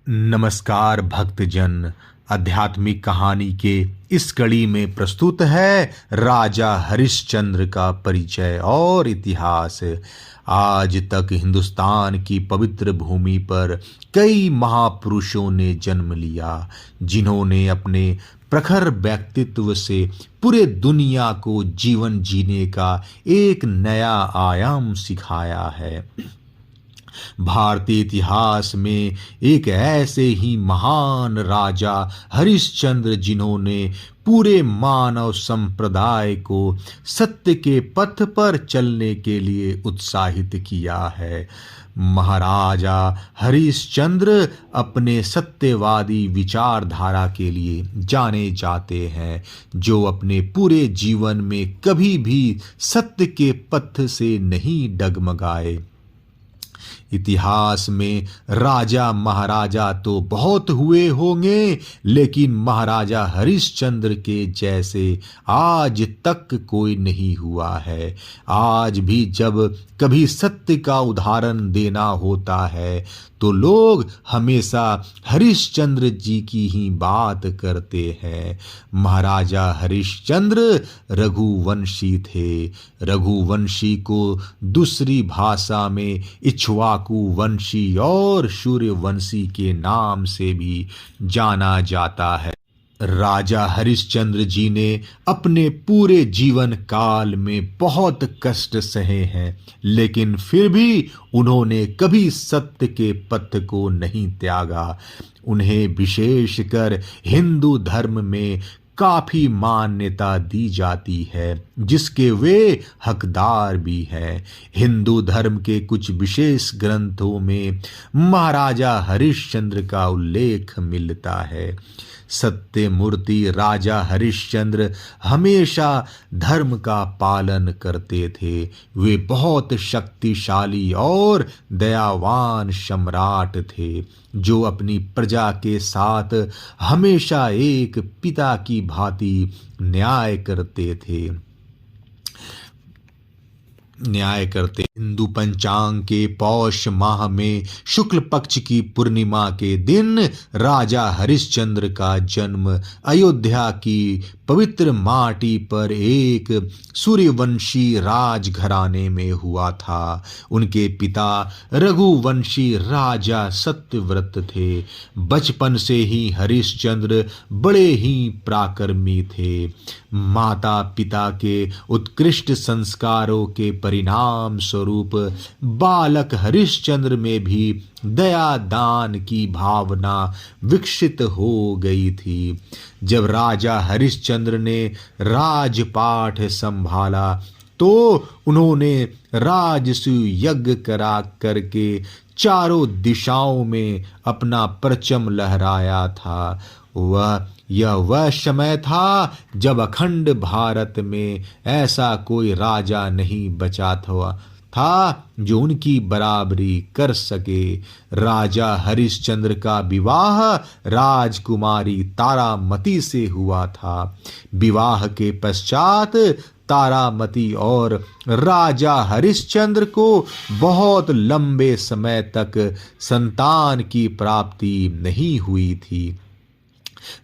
नमस्कार भक्तजन। आध्यात्मिक कहानी के इस कड़ी में प्रस्तुत है राजा हरिश्चंद्र का परिचय और इतिहास। आज तक हिंदुस्तान की पवित्र भूमि पर कई महापुरुषों ने जन्म लिया, जिन्होंने अपने प्रखर व्यक्तित्व से पूरे दुनिया को जीवन जीने का एक नया आयाम सिखाया है। भारतीय इतिहास में एक ऐसे ही महान राजा हरिश्चंद्र, जिन्होंने पूरे मानव संप्रदाय को सत्य के पथ पर चलने के लिए उत्साहित किया है। महाराजा हरिश्चंद्र अपने सत्यवादी विचारधारा के लिए जाने जाते हैं, जो अपने पूरे जीवन में कभी भी सत्य के पथ से नहीं डगमगाए। इतिहास में राजा महाराजा तो बहुत हुए होंगे, लेकिन महाराजा हरिश्चंद्र के जैसे आज तक कोई नहीं हुआ है। आज भी जब कभी सत्य का उदाहरण देना होता है तो लोग हमेशा हरिश्चंद्र जी की ही बात करते हैं। महाराजा हरिश्चंद्र रघुवंशी थे। रघुवंशी को दूसरी भाषा में इक्ष्वाकु वंशी और सूर्यवंशी के नाम से भी जाना जाता है। राजा हरिश्चंद्र जी ने अपने पूरे जीवन काल में बहुत कष्ट सहे हैं, लेकिन फिर भी उन्होंने कभी सत्य के पथ को नहीं त्यागा। उन्हें विशेषकर हिंदू धर्म में काफी मान्यता दी जाती है, जिसके वे हकदार भी हैं। हिंदू धर्म के कुछ विशेष ग्रंथों में महाराजा हरिश्चंद्र का उल्लेख मिलता है। सत्य मूर्ति राजा हरिश्चंद्र हमेशा धर्म का पालन करते थे। वे बहुत शक्तिशाली और दयावान सम्राट थे, जो अपनी प्रजा के साथ हमेशा एक पिता की भांति न्याय करते। हिंदू पंचांग के पौष माह में शुक्ल पक्ष की पूर्णिमा के दिन राजा हरिश्चंद्र का जन्म अयोध्या की पवित्र माटी पर एक सूर्यवंशी राजघराने में हुआ था। उनके पिता रघुवंशी राजा सत्यव्रत थे। बचपन से ही हरिश्चंद्र बड़े ही पराक्रमी थे। माता पिता के उत्कृष्ट संस्कारों के परिणाम स्वरूप बालक हरिश्चंद्र में भी दया दान की भावना विकसित हो गई थी। जब राजा हरिश्चंद्र ने राजपाठ संभाला तो उन्होंने राजसूय यज्ञ करा करके चारों दिशाओं में अपना परचम लहराया था। वह समय था जब अखंड भारत में ऐसा कोई राजा नहीं बचा था जो उनकी बराबरी कर सके। राजा हरिश्चंद्र का विवाह राजकुमारी तारामती से हुआ था। विवाह के पश्चात तारामती और राजा हरिश्चंद्र को बहुत लंबे समय तक संतान की प्राप्ति नहीं हुई थी।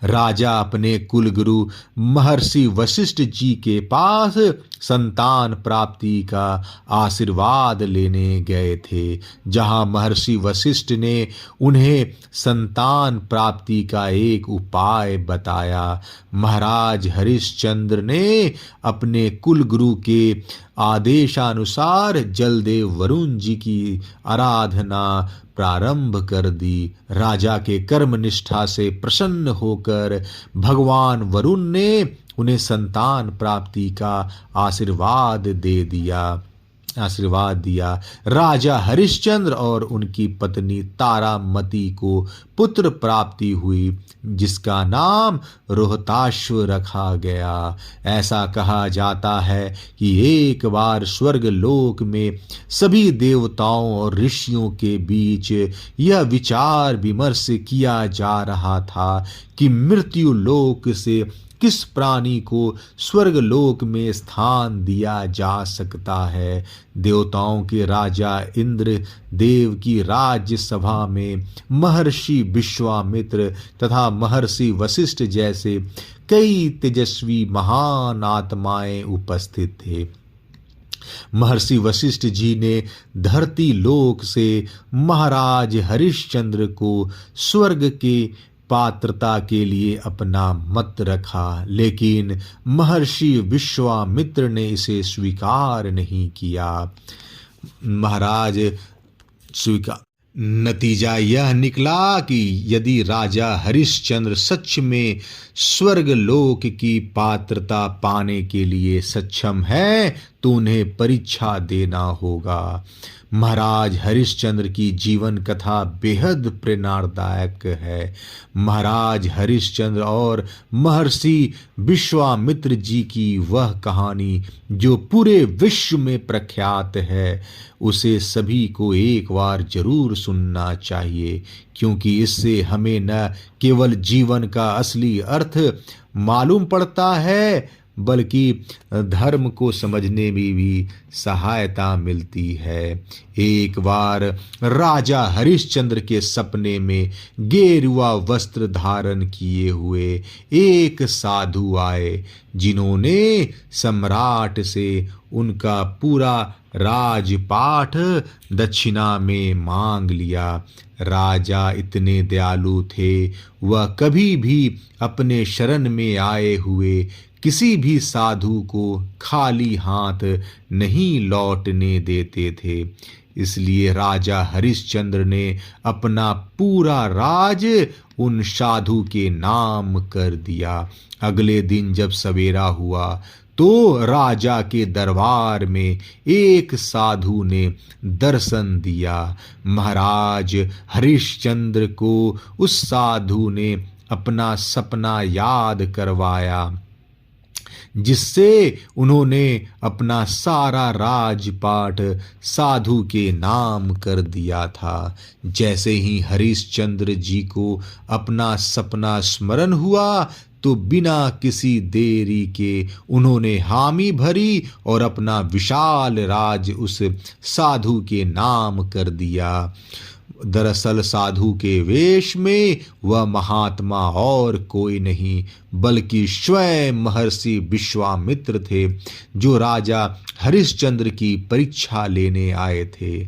राजा अपने कुलगुरु महर्षि वशिष्ठ जी के पास संतान प्राप्ति का आशीर्वाद लेने गए थे, जहां महर्षि वशिष्ठ ने उन्हें संतान प्राप्ति का एक उपाय बताया। महाराज हरिश्चंद्र ने अपने कुलगुरु के आदेशानुसार जलदेव वरुण जी की आराधना प्रारंभ कर दी। राजा के कर्म निष्ठा से प्रसन्न होकर भगवान वरुण ने उन्हें संतान प्राप्ति का आशीर्वाद दिया। राजा हरिश्चंद्र और उनकी पत्नी तारामती को पुत्र प्राप्ति हुई, जिसका नाम रोहताश्व रखा गया। ऐसा कहा जाता है कि एक बार स्वर्ग लोक में सभी देवताओं और ऋषियों के बीच यह विचार विमर्श किया जा रहा था कि मृत्यु लोक से किस प्राणी को स्वर्गलोक में स्थान दिया जा सकता है। देवताओं के राजा इंद्र देव की राज्यसभा में महर्षि विश्वामित्र तथा महर्षि वशिष्ठ जैसे कई तेजस्वी महान आत्माएं उपस्थित थे। महर्षि वशिष्ठ जी ने धरती लोक से महाराज हरिश्चंद्र को स्वर्ग के पात्रता के लिए अपना मत रखा, लेकिन महर्षि विश्वामित्र ने इसे स्वीकार नहीं किया। महाराज स्वीकार नतीजा यह निकला कि यदि राजा हरिश्चंद्र सच में स्वर्गलोक की पात्रता पाने के लिए सक्षम है तो उन्हें परीक्षा देना होगा। महाराज हरिश्चंद्र की जीवन कथा बेहद प्रेरणादायक है। महाराज हरिश्चंद्र और महर्षि विश्वामित्र जी की वह कहानी जो पूरे विश्व में प्रख्यात है, उसे सभी को एक बार जरूर सुनना चाहिए, क्योंकि इससे हमें न केवल जीवन का असली अर्थ मालूम पड़ता है बल्कि धर्म को समझने में भी सहायता मिलती है। एक बार राजा हरिश्चंद्र के सपने में गेरुआ वस्त्र धारण किए हुए एक साधु आए, जिन्होंने सम्राट से उनका पूरा राजपाठ दक्षिणा में मांग लिया। राजा इतने दयालु थे, वह कभी भी अपने शरण में आए हुए किसी भी साधु को खाली हाथ नहीं लौटने देते थे। इसलिए राजा हरिश्चंद्र ने अपना पूरा राज उन साधु के नाम कर दिया। अगले दिन जब सवेरा हुआ तो राजा के दरबार में एक साधु ने दर्शन दिया। महाराज हरिश्चंद्र को उस साधु ने अपना सपना याद करवाया, जिससे उन्होंने अपना सारा राजपाट साधु के नाम कर दिया था। जैसे ही हरिश्चंद्र जी को अपना सपना स्मरण हुआ तो बिना किसी देरी के उन्होंने हामी भरी और अपना विशाल राज उस साधु के नाम कर दिया। दरअसल साधु के वेश में वह महात्मा और कोई नहीं बल्कि स्वयं महर्षि विश्वामित्र थे, जो राजा हरिश्चंद्र की परीक्षा लेने आए थे।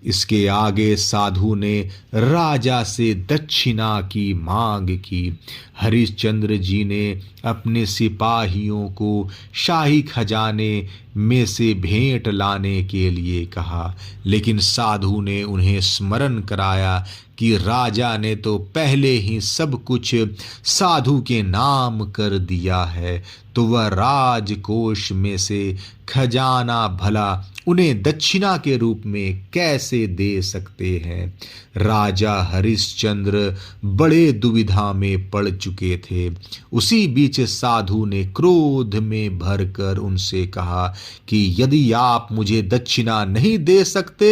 इसके आगे साधु ने राजा से दक्षिणा की मांग की। हरिश्चंद्र जी ने अपने सिपाहियों को शाही खजाने में से भेंट लाने के लिए कहा, लेकिन साधु ने उन्हें स्मरण कराया कि राजा ने तो पहले ही सब कुछ साधु के नाम कर दिया है, तो वह राजकोष में से खजाना भला उन्हें दक्षिणा के रूप में कैसे दे सकते हैं। राजा हरिश्चंद्र बड़े दुविधा में पड़ चुके थे। उसी बीच साधु ने क्रोध में भरकर उनसे कहा कि यदि आप मुझे दक्षिणा नहीं दे सकते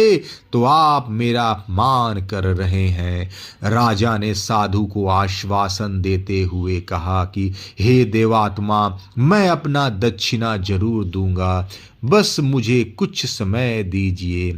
तो आप मेरा अपमान कर रहे हैं। राजा ने साधु को आश्वासन देते हुए कहा कि हे देवात्मा, मैं अपना दक्षिणा जरूर दूंगा, बस मुझे कुछ समय दीजिए।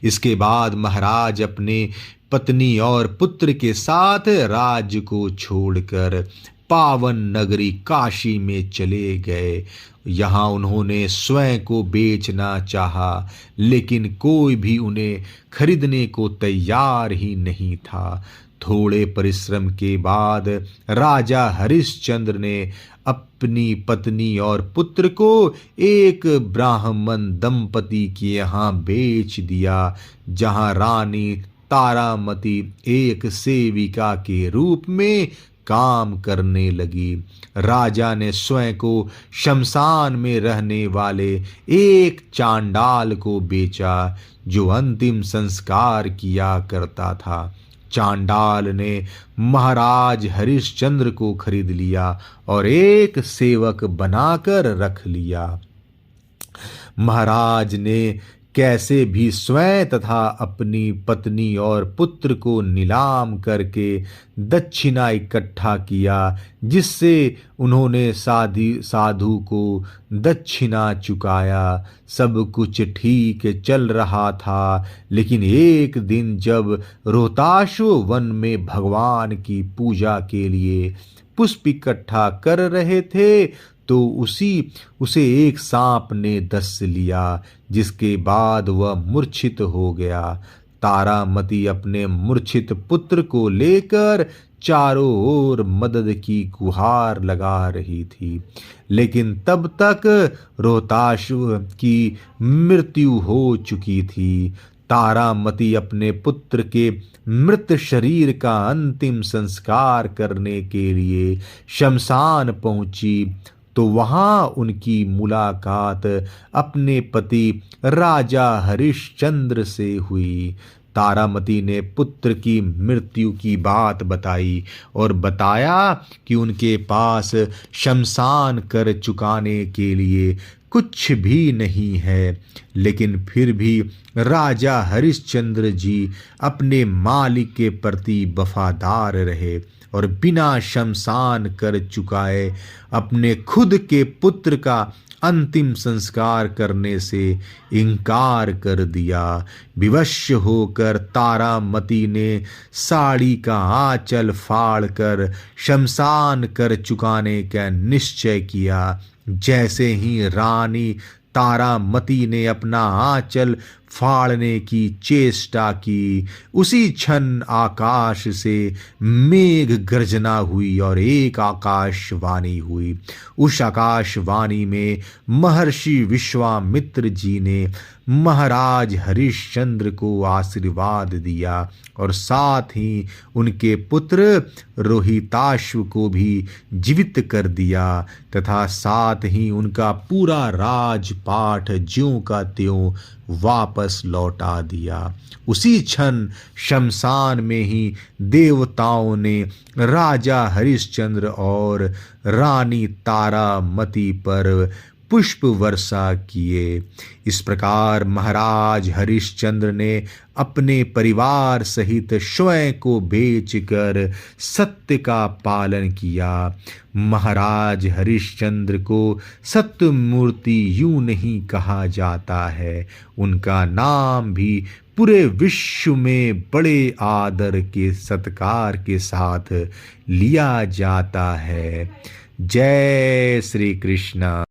इसके बाद महाराज अपने पत्नी और पुत्र के साथ राज्य को छोड़कर पावन नगरी काशी में चले गए। यहाँ उन्होंने स्वयं को बेचना चाहा, लेकिन कोई भी उन्हें खरीदने को तैयार ही नहीं था। थोड़े परिश्रम के बाद राजा हरिश्चंद्र ने अपनी पत्नी और पुत्र को एक ब्राह्मण दंपति के यहाँ बेच दिया, जहाँ रानी तारामती एक सेविका के रूप में काम करने लगी। राजा ने स्वयं को शमशान में रहने वाले एक चांडाल को बेचा, जो अंतिम संस्कार किया करता था। चांडाल ने महाराज हरिश्चंद्र को खरीद लिया और एक सेवक बनाकर रख लिया। महाराज ने कैसे भी स्वयं तथा अपनी पत्नी और पुत्र को नीलाम करके दक्षिणा इकट्ठा किया, जिससे उन्होंने साधु को दक्षिणा चुकाया। सब कुछ ठीक चल रहा था, लेकिन एक दिन जब रोहताश वन में भगवान की पूजा के लिए पुष्प इकट्ठा कर रहे थे, तो उसे एक सांप ने डस लिया, जिसके बाद वह मूर्छित हो गया। तारामती अपने मूर्छित पुत्र को लेकर चारों ओर मदद की गुहार लगा रही थी, लेकिन तब तक रोहताश की मृत्यु हो चुकी थी। तारामती अपने पुत्र के मृत शरीर का अंतिम संस्कार करने के लिए शमशान पहुंची, तो वहां उनकी मुलाकात अपने पति राजा हरिश्चंद्र से हुई। तारामती ने पुत्र की मृत्यु की बात बताई और बताया कि उनके पास शमशान कर चुकाने के लिए कुछ भी नहीं है, लेकिन फिर भी राजा हरिश्चंद्र जी अपने मालिक के प्रति वफादार रहे और बिना शमशान कर चुकाए अपने खुद के पुत्र का अंतिम संस्कार करने से इनकार कर दिया। विवश होकर तारामती ने साड़ी का आंचल फाड़कर शमशान कर चुकाने का निश्चय किया। जैसे ही रानी तारामती ने अपना आंचल फाड़ने की चेष्टा की, उसी क्षण आकाश से मेघ गर्जना हुई और एक आकाशवाणी हुई। उस आकाशवाणी में महर्षि विश्वामित्र जी ने महाराज हरिश्चंद्र को आशीर्वाद दिया और साथ ही उनके पुत्र रोहिताश्व को भी जीवित कर दिया तथा साथ ही उनका पूरा राजपाट ज्यों का त्यों वापस लौटा दिया। उसी क्षण शमशान में ही देवताओं ने राजा हरिश्चंद्र और रानी तारामती पर पुष्प वर्षा किए। इस प्रकार महाराज हरिश्चंद्र ने अपने परिवार सहित स्वयं को बेचकर सत्य का पालन किया। महाराज हरिश्चंद्र को सत्यमूर्ति यूं नहीं कहा जाता है, उनका नाम भी पूरे विश्व में बड़े आदर के सत्कार के साथ लिया जाता है। जय श्री कृष्ण।